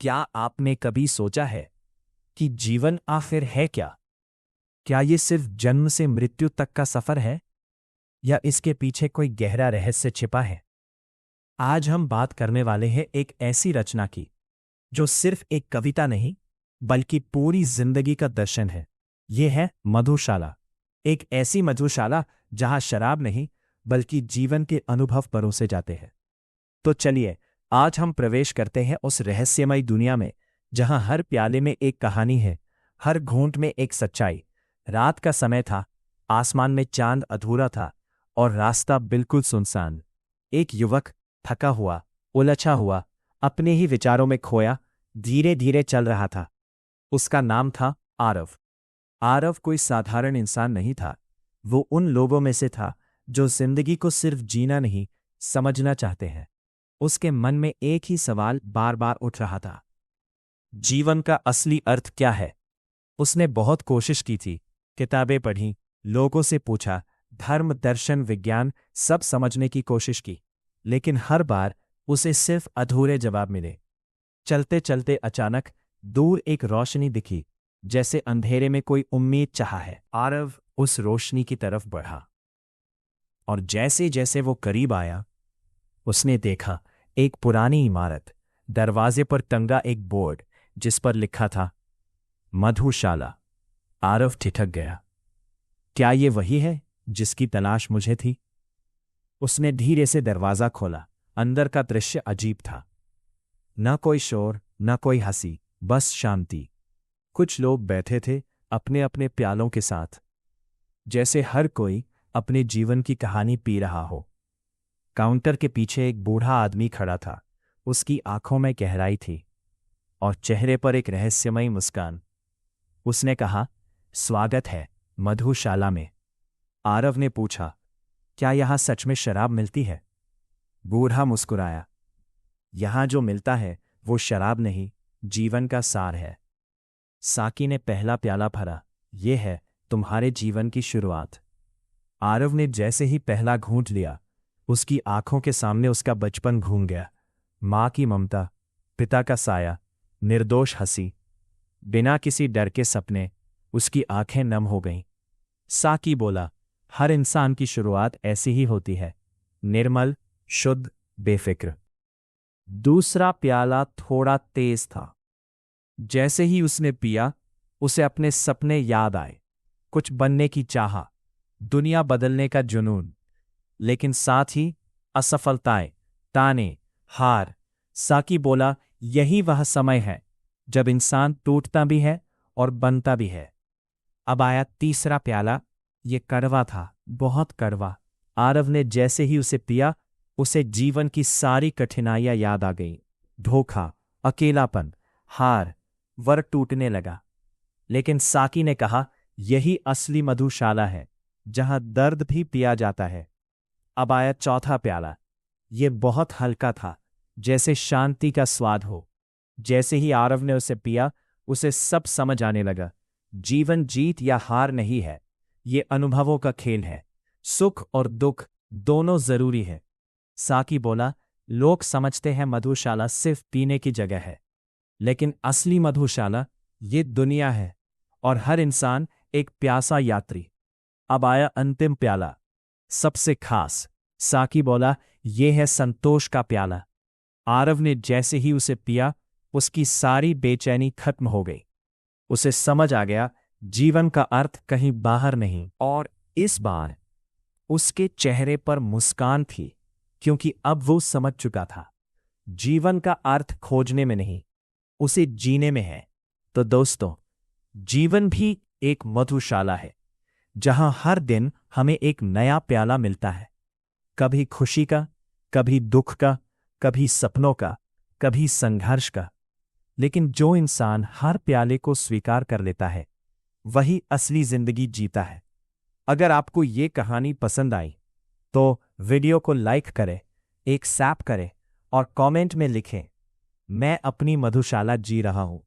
क्या आपने कभी सोचा है कि जीवन आखिर है क्या? क्या ये सिर्फ जन्म से मृत्यु तक का सफर है या इसके पीछे कोई गहरा रहस्य छिपा है? आज हम बात करने वाले हैं एक ऐसी रचना की जो सिर्फ एक कविता नहीं बल्कि पूरी जिंदगी का दर्शन है। ये है मधुशाला, एक ऐसी मधुशाला जहां शराब नहीं बल्कि जीवन के अनुभव परोसे जाते हैं। तो चलिए आज हम प्रवेश करते हैं उस रहस्यमय दुनिया में जहां हर प्याले में एक कहानी है, हर घूंट में एक सच्चाई। रात का समय था, आसमान में चांद अधूरा था और रास्ता बिल्कुल सुनसान। एक युवक थका हुआ, उलझा हुआ, अपने ही विचारों में खोया धीरे धीरे चल रहा था। उसका नाम था आरव। आरव कोई साधारण इंसान नहीं था। वो उन लोगों में से था जो जिंदगी को सिर्फ जीना नहीं, समझना चाहते हैं। उसके मन में एक ही सवाल बार बार उठ रहा था, जीवन का असली अर्थ क्या है? उसने बहुत कोशिश की थी, किताबें पढ़ी, लोगों से पूछा, धर्म, दर्शन, विज्ञान सब समझने की कोशिश की, लेकिन हर बार उसे सिर्फ अधूरे जवाब मिले। चलते चलते अचानक दूर एक रोशनी दिखी, जैसे अंधेरे में कोई उम्मीद चाहा है। आरव उस रोशनी की तरफ बढ़ा और जैसे जैसे वो करीब आया, उसने देखा एक पुरानी इमारत, दरवाजे पर टंगा एक बोर्ड जिस पर लिखा था मधुशाला। आरव ठिठक गया। क्या ये वही है जिसकी तलाश मुझे थी? उसने धीरे से दरवाजा खोला। अंदर का दृश्य अजीब था। न कोई शोर, न कोई हंसी, बस शांति। कुछ लोग बैठे थे अपने अपने प्यालों के साथ, जैसे हर कोई अपने जीवन की कहानी पी रहा हो। काउंटर के पीछे एक बूढ़ा आदमी खड़ा था। उसकी आंखों में गहराई थी और चेहरे पर एक रहस्यमयी मुस्कान। उसने कहा, स्वागत है मधुशाला में। आरव ने पूछा, क्या यहां सच में शराब मिलती है? बूढ़ा मुस्कुराया, यहां जो मिलता है वो शराब नहीं, जीवन का सार है। साकी ने पहला प्याला भरा, ये है तुम्हारे जीवन की शुरुआत। आरव ने जैसे ही पहला घूंट लिया, उसकी आंखों के सामने उसका बचपन घूम गया। मां की ममता, पिता का साया, निर्दोष हंसी, बिना किसी डर के सपने। उसकी आंखें नम हो गईं। साकी बोला, हर इंसान की शुरुआत ऐसी ही होती है, निर्मल, शुद्ध, बेफिक्र। दूसरा प्याला थोड़ा तेज था। जैसे ही उसने पिया, उसे अपने सपने याद आए, कुछ बनने की चाह, दुनिया बदलने का जुनून, लेकिन साथ ही असफलताएं, ताने, हार। साकी बोला, यही वह समय है जब इंसान टूटता भी है और बनता भी है। अब आया तीसरा प्याला। ये कड़वा था, बहुत कड़वा। आरव ने जैसे ही उसे पिया, उसे जीवन की सारी कठिनाइयां याद आ गईं। धोखा, अकेलापन, हार, वर टूटने लगा। लेकिन साकी ने कहा, यही असली मधुशाला है जहां दर्द भी पिया जाता है। अब आया चौथा प्याला। ये बहुत हल्का था, जैसे शांति का स्वाद हो। जैसे ही आरव ने उसे पिया, उसे सब समझ आने लगा। जीवन जीत या हार नहीं है, ये अनुभवों का खेल है। सुख और दुख दोनों जरूरी है। साकी बोला, लोग समझते हैं मधुशाला सिर्फ पीने की जगह है, लेकिन असली मधुशाला ये दुनिया है और हर इंसान एक प्यासा यात्री। अब आया अंतिम प्याला, सबसे खास। साकी बोला, ये है संतोष का प्याला। आरव ने जैसे ही उसे पिया, उसकी सारी बेचैनी खत्म हो गई। उसे समझ आ गया, जीवन का अर्थ कहीं बाहर नहीं। और इस बार उसके चेहरे पर मुस्कान थी, क्योंकि अब वो समझ चुका था, जीवन का अर्थ खोजने में नहीं, उसे जीने में है। तो दोस्तों, जीवन भी एक मधुशाला है जहां हर दिन हमें एक नया प्याला मिलता है। कभी खुशी का, कभी दुख का, कभी सपनों का, कभी संघर्ष का। लेकिन जो इंसान हर प्याले को स्वीकार कर लेता है, वही असली जिंदगी जीता है। अगर आपको ये कहानी पसंद आई तो वीडियो को लाइक करें, एक सैप करें और कमेंट में लिखें, मैं अपनी मधुशाला जी रहा हूं।